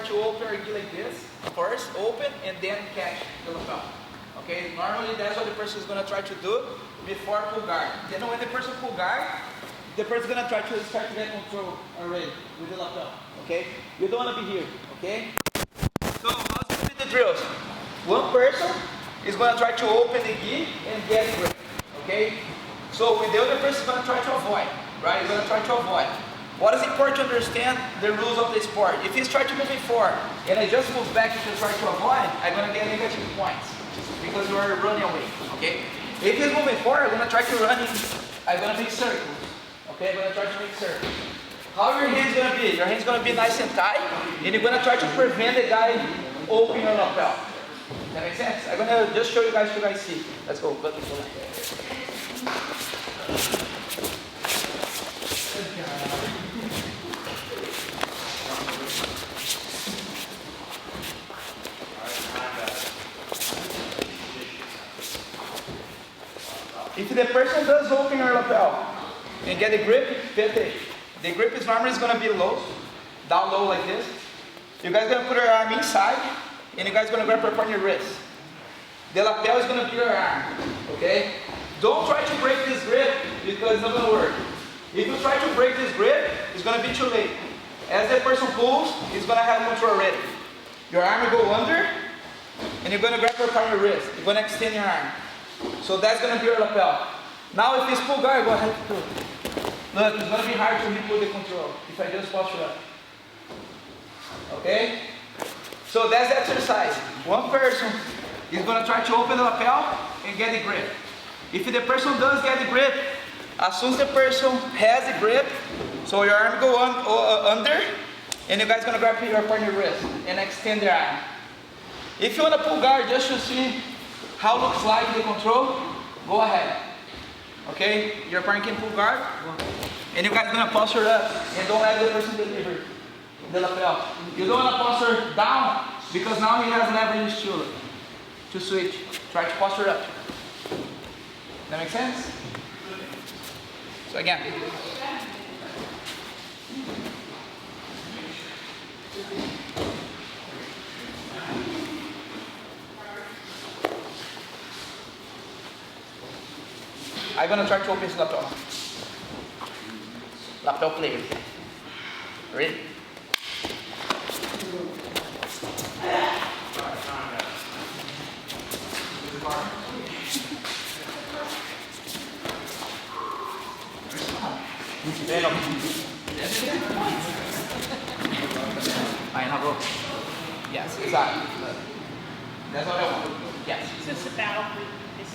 to open our gi like this. First, open, and then catch the lapel. Okay, normally that's what the person is going to try to do before pull guard. Then when the person pull guard, the person is going to try to start to get control already with the lapel. Okay, you don't want to be here. Okay, so how's going to be the drills? One person is going to try to open the gi and get grip. Okay, so with the other person is going to try to avoid. Right, he's going to try to avoid. What is important to understand the rules of the sport. If he's trying to move forward and I just move back to try to avoid, I'm going to get negative points because you are running away. Okay? If he's moving forward, I'm going to try to run in. I'm going to make circles. Okay? I'm going to try to make circles. How your hand's going to be? Your hand's going to be nice and tight, and you're going to try to prevent the guy opening your lapel. That makes sense? I'm going to just show you guys so you guys see. Let's go. If the person does open your lapel and get the grip, pay attention. The grip is normally going to be low, down low like this. You guys are going to put your arm inside, and you guys are going to grab upon your wrist. The lapel is going to be your arm, okay? Don't try to break this grip because it's not going to work. If you try to break this grip, it's going to be too late. As the person pulls, he's going to have control already. Your arm will go under, and you're going to grab upon your wrist. You're going to extend your arm. So that's going to be your lapel. Now if it's pull guard, go ahead and pull. Look, it's going to be hard to pull the control if I just posture up. Okay? So that's the exercise. One person is going to try to open the lapel and get the grip. If the person does get the grip, as soon as the person has the grip, so your arm go on, under, and you guys are going to grab your partner wrist and extend the arm. If you want to pull guard just to see how it looks like the control, go ahead. Okay, your partner can pull guard, and you guys are going to posture up and don't let the person deliver the lapel. You don't want to posture down because now he has leverage to switch. Try to posture up. That make sense? So again. I'm going to try to open his lapel. Lapel player. Ready? Aí na boca. Yes, exactly. That's what I want. Yes. So it's a battle for this.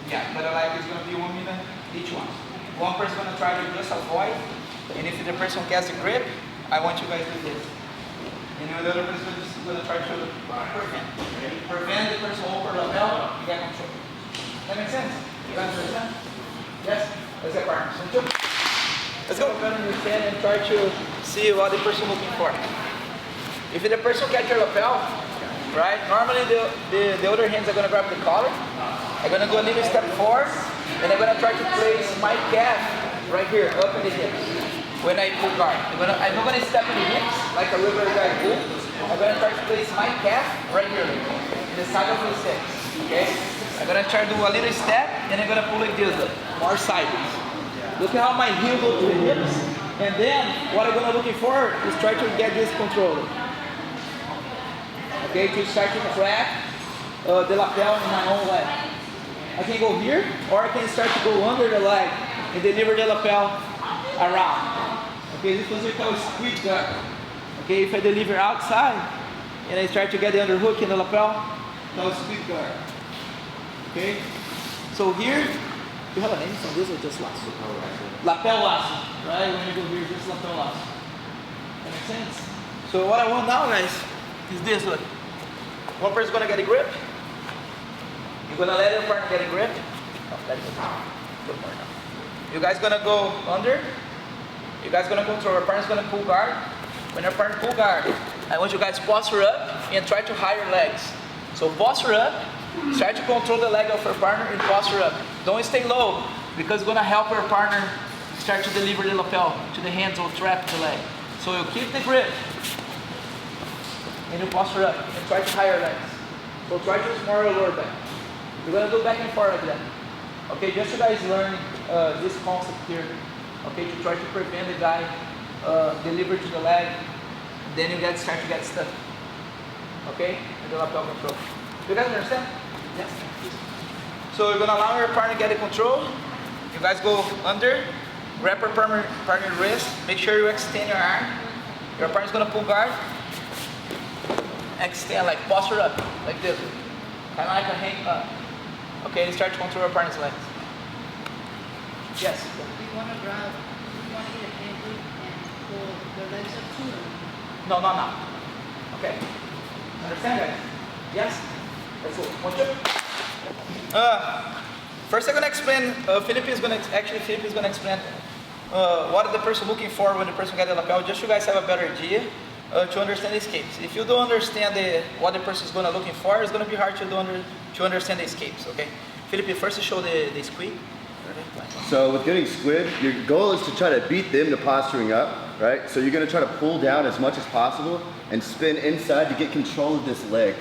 Yeah, but like it's going to be 1 minute each one. One person is going to try to just avoid, and if the person gets the grip, I want you guys to do this. And the other person is going to try to prevent. Prevent the person over the lapel, you get control. That makes sense? You guys understand? Yes? Let's get partners. Let's go. Understand and try to see what the person is looking for. If the person catches your lapel, right? Normally the other hands are going to grab the collar. I'm going to go a little step forward, and I'm going to try to place my calf right here, up in the hips, when I pull guard. I'm not going to step in the hips like a regular guy pull. I'm going to try to place my calf right here, in the side of his hips, okay? I'm going to try to do a little step, and I'm going to pull like this, more sideways. Look at how my heel goes to the hips, and then what I'm going to looking for is try to get this control. Okay, to start to crack the lapel in my own leg. I can go here, or I can start to go under the leg and deliver the lapel around. Okay, this was called squeeze guard. Okay, if I deliver outside and I start to get the underhook in the lapel, called squeeze guard. Okay, so here, you have a name for this or just lasso? Lapel lasso, right? When you go here, just lapel lasso. That makes sense? So what I want now, guys, is this, look. One person's gonna get a grip. You're gonna let your partner get a grip. Oh, let it go. Good more now. You guys gonna go under. You guys gonna control. Your partner's gonna pull guard. When your partner pull guard, I want you guys posture up and try to high your legs. So posture up. Try to control the leg of your partner and posture up. Don't stay low because it's gonna help your partner start to deliver the lapel to the hands or trap the leg. So you keep the grip. and you posture up, and try to higher legs. So try to use more lower back. You're gonna do back and forth like that. Okay, just so you guys learn this concept here. Okay, to try to prevent the guy deliver to the leg, then you start to get stuck. Okay, and the lapel control. You guys understand? Yes. So you're gonna allow your partner to get the control. You guys go under, grab your partner wrist, make sure you extend your arm. Your partner's gonna pull guard. Extend, like posture up, like this. Kind of like a hang up. Okay, and start to control your partner's legs. Yes? We want to grab, we want to hit a hand grip and pull the legs up too. No. Okay. Understand, guys? Yes? Let's go. 1, 2. First I'm gonna explain, Philip is gonna explain what the person looking for when the person gets the lapel, just so you guys have a better idea to understand the escapes. If you don't understand what the person is gonna looking for, it's gonna be hard to understand the escapes, okay? Philip, first show the squeak. So with getting squid, your goal is to try to beat them to posturing up, right? So you're gonna try to pull down as much as possible and spin inside to get control of this leg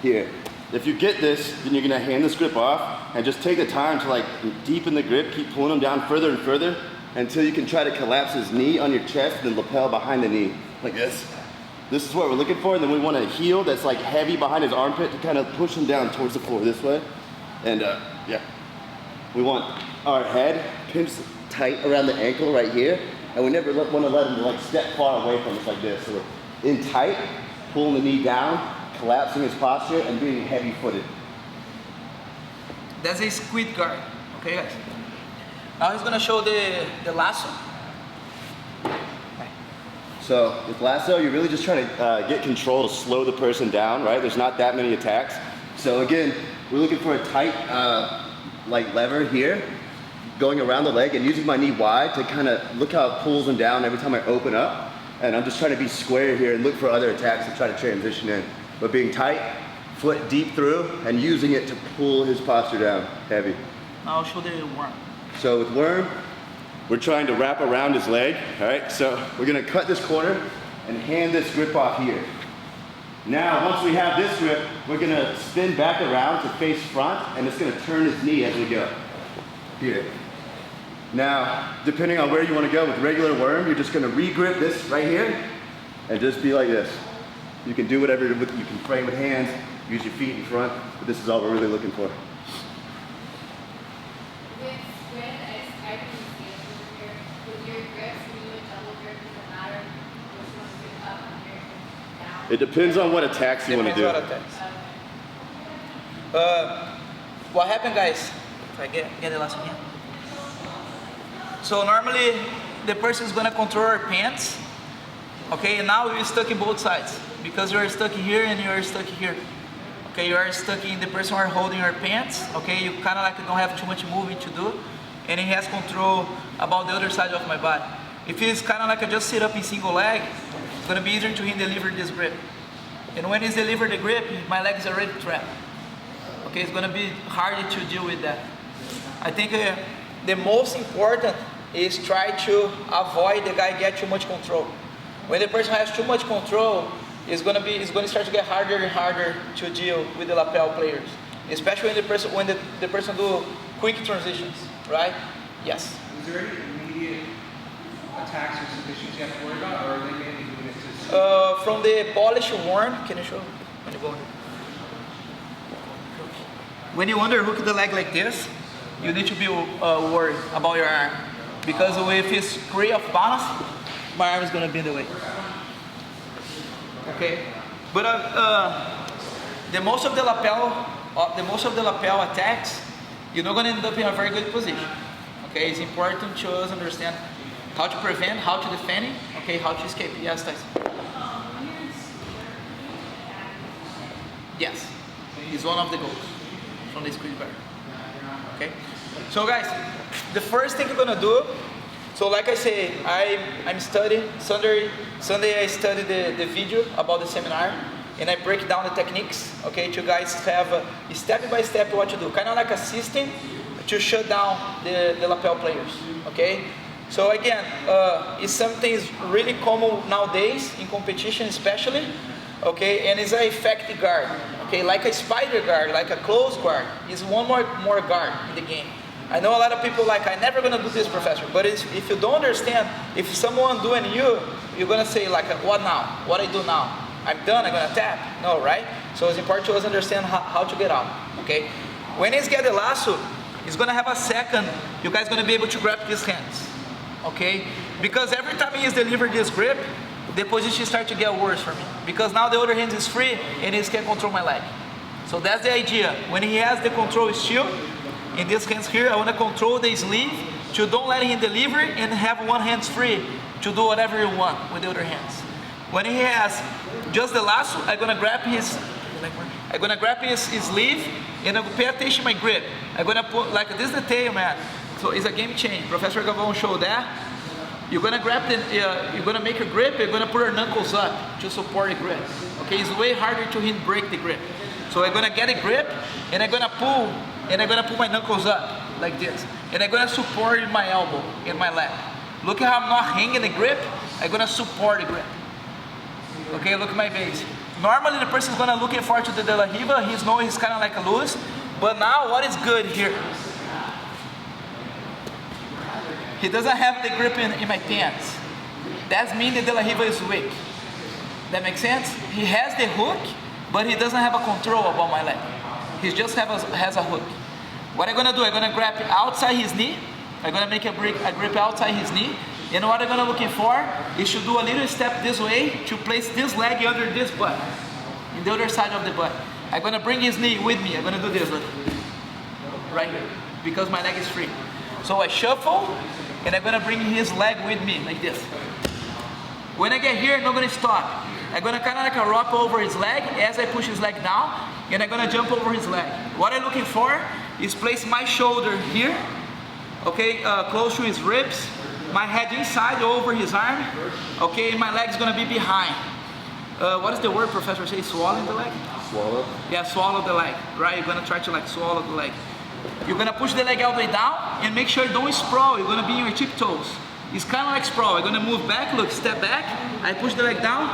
here. If you get this, then you're gonna hand this grip off and just take the time to like deepen the grip, keep pulling him down further and further until you can try to collapse his knee on your chest and then lapel behind the knee, like this. This is what we're looking for, and then we want a heel that's like heavy behind his armpit to kind of push him down towards the floor this way. And yeah, we want our head pinched tight around the ankle right here, and we never want to let him like step far away from us like this. So we're in tight, pulling the knee down, collapsing his posture, and being heavy-footed. That's a squid guard, okay guys? Now he's gonna show the lasso. So with lasso, you're really just trying to get control to slow the person down, right? There's not that many attacks. So again, we're looking for a tight like lever here, going around the leg and using my knee wide to kind of look how it pulls him down every time I open up. And I'm just trying to be square here and look for other attacks to try to transition in. But being tight, foot deep through, and using it to pull his posture down, heavy. Now I'll show the worm. So with worm, we're trying to wrap around his leg, all right? So we're gonna cut this corner and hand this grip off here. Now, once we have this grip, we're gonna spin back around to face front, and it's gonna turn his knee as we go. Here. Now, depending on where you wanna go with regular worm, you're just gonna re-grip this right here, and just be like this. You can do whatever, you can frame with hands, use your feet in front, but this is all we're really looking for. It depends on what attacks you want to do. What happened, guys? If I get the last one here. So normally the person is gonna control your pants. Okay, and now you're stuck in both sides because you're stuck here and you're stuck here. Okay, you are stuck in the person who are holding your pants. Okay, you kind of like don't have too much moving to do, and he has control about the other side of my body. If he's kind of like just sit up in single leg, it's gonna be easier to him deliver this grip. And when he's delivered the grip, my leg is already trapped. Okay, it's gonna be harder to deal with that. I think the most important is try to avoid the guy get too much control. When the person has too much control, it's gonna start to get harder and harder to deal with the lapel players, especially when the person do quick transitions, right? Yes. Is there any immediate attacks or submissions you have to worry about, or are they mainly doing it to? From the polished worm, can you show? When you go under. When you underhook the leg like this, you need to be worried about your arm, because if it's free of balance, my arm is gonna be in the way. Okay, but the most of the lapel attacks, you're not gonna end up in a very good position. Okay, it's important to us understand how to prevent, how to defend it, okay, how to escape. Yes, Tyson. Yes, it's one of the goals from the squid guard. Okay, so guys, the first thing you're gonna do. So like I say, I'm studying. Sunday I study the video about the seminar, and I break down the techniques, okay, to guys have a step by step what to do, kind of like a system to shut down the lapel players, okay? So again, it's something really common nowadays in competition especially, okay, and it's an effective guard, okay, like a spider guard, like a closed guard. It's one more guard in the game. I know a lot of people like, I'm never gonna do this, professor, but if you don't understand, if someone doing you're gonna say like, what now? What I do now? I'm done, I'm gonna tap. No, right? So it's important to us understand how to get out, okay? When he's get the lasso, he's gonna have a second, you guys gonna be able to grab these hands, okay? Because every time he's delivered this grip, the position start to get worse for me. Because now the other hand is free and he can control my leg. So that's the idea. When he has the control still, in these hands here, I wanna control the sleeve to don't let him deliver and have one hand free to do whatever you want with the other hands. When he has just the lasso, I'm gonna grab his sleeve and I pay attention to my grip. I'm gonna put, like this is the tail, man. So it's a game change. Professor Gavon showed that. You're gonna grab you're gonna make a grip, you're gonna put your knuckles up to support the grip. Okay, it's way harder to hit break the grip. So I'm gonna get a grip and I'm gonna pull my knuckles up like this. And I'm gonna support my elbow in my leg. Look how I'm not hanging the grip, I'm gonna support the grip. Okay, look at my base. Normally the person's gonna looking forward to the De La Riva, he's knowing he's kinda like a loose, but now what is good here? He doesn't have the grip in my pants. That means the De La Riva is weak. That makes sense? He has the hook, but he doesn't have a control about my leg. He just has a hook. What I'm gonna do, I'm gonna grab outside his knee. I'm gonna make a grip outside his knee. And what I'm gonna looking for is to do a little step this way to place this leg under this butt, in the other side of the butt. I'm gonna bring his knee with me. I'm gonna do this, look, right here, because my leg is free. So I shuffle, and I'm gonna bring his leg with me, like this. When I get here, I'm not gonna stop. I'm gonna kinda like a rock over his leg as I push his leg down, and I'm gonna jump over his leg. What I'm looking for is place my shoulder here, okay, close to his ribs, my head inside over his arm, okay, my leg's gonna be behind. What is the word professor say, swallowing the leg? Swallow? Yeah, swallow the leg, right? You're gonna try to like swallow the leg. You're gonna push the leg all the way down and make sure you don't sprawl, you're gonna be in your tiptoes. It's kind of like sprawl, I'm gonna move back, look, step back, I push the leg down,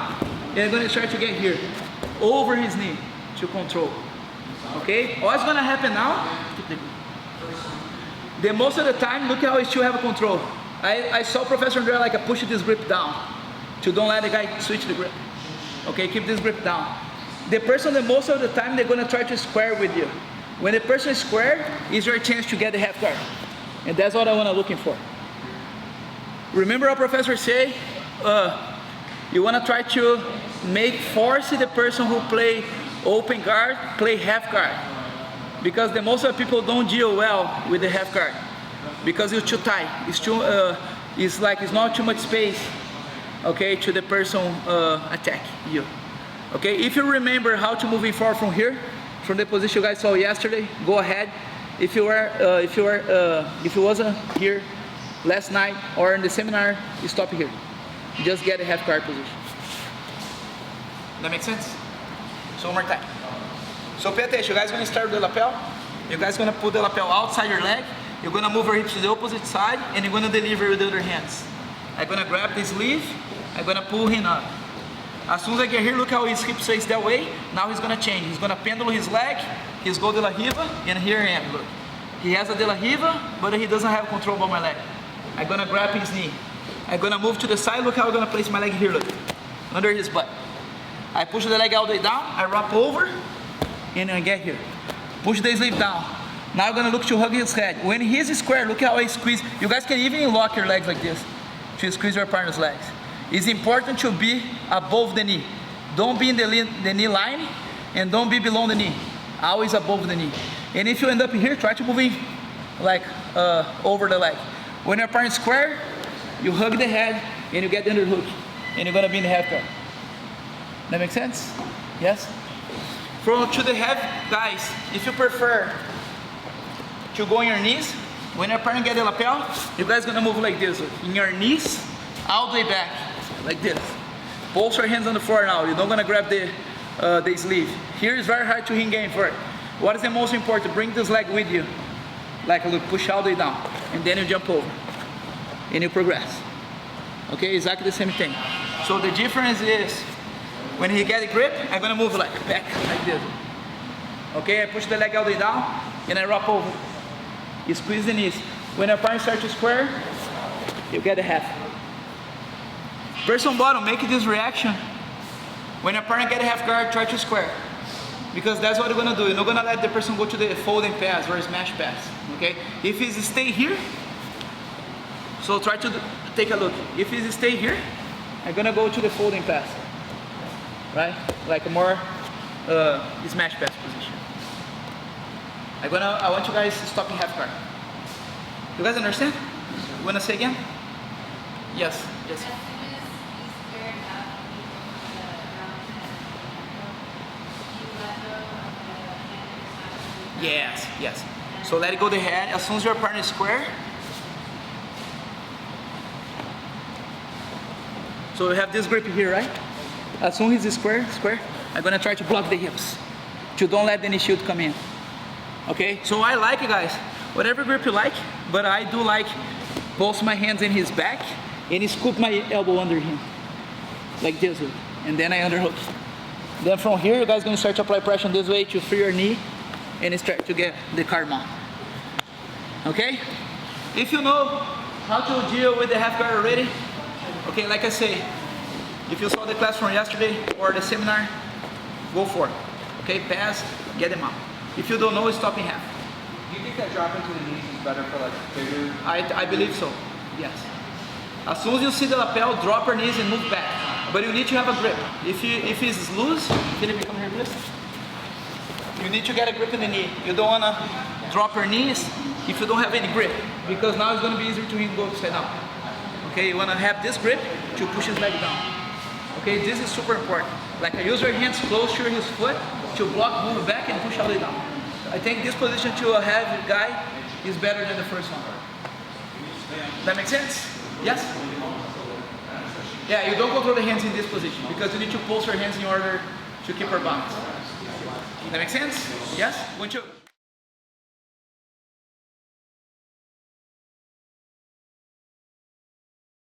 and I'm gonna start to get here, over his knee, to control. Okay, what's gonna happen now? The most of the time, look how I still have a control. I saw Professor Andrea like I push this grip down, to don't let the guy switch the grip. Okay, keep this grip down. The person, the most of the time, they're gonna try to square with you. When the person is square, is your chance to get the half guard. And that's what I wanna looking for. Remember our professor say, you wanna try to force the person who play open guard, play half guard. Because the most of the people don't deal well with the half guard. Because it's too tight, it's not too much space, okay, to the person attack you. Okay, if you remember how to move forward from here, from the position you guys saw yesterday, go ahead. If you wasn't here last night or in the seminar, you stop here. Just get a half guard position. That makes sense? So one more time. So pay attention, you guys gonna start with the lapel. You guys gonna put the lapel outside your leg. You're gonna move your hips to the opposite side and you're gonna deliver with the other hands. I'm gonna grab the sleeve, I'm gonna pull him up. As soon as I get here, look how his hips face that way. Now he's gonna change. He's gonna pendulum his leg, he's go De La Riva, and here I am, look. He has a De La Riva, but he doesn't have control over my leg. I'm gonna grab his knee. I'm gonna move to the side, look how I'm gonna place my leg here, look. Under his butt. I push the leg all the way down, I wrap over, and I get here. Push the sleeve down. Now I'm gonna look to hug his head. When he's square, look how I squeeze. You guys can even lock your legs like this to squeeze your partner's legs. It's important to be above the knee. Don't be in the knee line and don't be below the knee. Always above the knee. And if you end up here, try to move in like over the leg. When your partner is square, you hug the head and you get the underhook and you're gonna be in the half guard. That makes sense? Yes? From to the half, guys, if you prefer to go on your knees, when your partner get the lapel, you guys gonna move like this, in your knees, all the way back, like this. Both your hands on the floor now, you're not gonna grab the sleeve. Here is very hard to hang game for it. What is the most important? Bring this leg with you. Like a look, push all the way down, and then you jump over, and you progress. Okay, exactly the same thing. So the difference is, When he get a grip, I'm gonna move like back like this. Okay, I push the leg all the way down and I wrap over. You squeeze the knees. When your partner starts to square, you get a half. Person bottom, make this reaction. When your partner get a half guard, try to square. Because that's what you're gonna do. You're not gonna let the person go to the folding pass or smash pass. Okay? If he stay here, so try to take a look. If he stay here, I'm gonna go to the folding pass. Right? Like a more smash pass position. I want you guys stopping half guard. You guys understand? You wanna say again? Yes. Yes. Yes, yes. So let it go the head. As soon as your partner is square. So we have this grip here, right? As soon as he's square, I'm gonna try to block the hips. To don't let any shield come in. Okay? So I like it, guys. Whatever grip you like, but I do like both my hands in his back and scoop my elbow under him. Like this way. And then I underhook. Then from here, you guys gonna start to apply pressure this way to free your knee and start to get the karma. Okay? If you know how to deal with the half guard already, okay, like I say, if you saw the class from yesterday or the seminar, go for it. Okay, pass, get them out. If you don't know, stop in half. Do you think that drop into the knees is better for like bigger? I believe so, yes. As soon as you see the lapel, drop your knees and move back. But you need to have a grip. If it's loose, Philip, come here, please. You need to get a grip in the knee. You don't want to drop your knees if you don't have any grip, because now it's going to be easier to him go upside down. Okay, you want to have this grip to push his leg down. Okay, this is super important. Like I use your hands close to his foot to block, move back, and push all the way down. I think this position to a heavy guy is better than the first one. That makes sense? Yes? Yeah, you don't control the hands in this position because you need to pulse your hands in order to keep your balance. That makes sense? Yes? Won't you?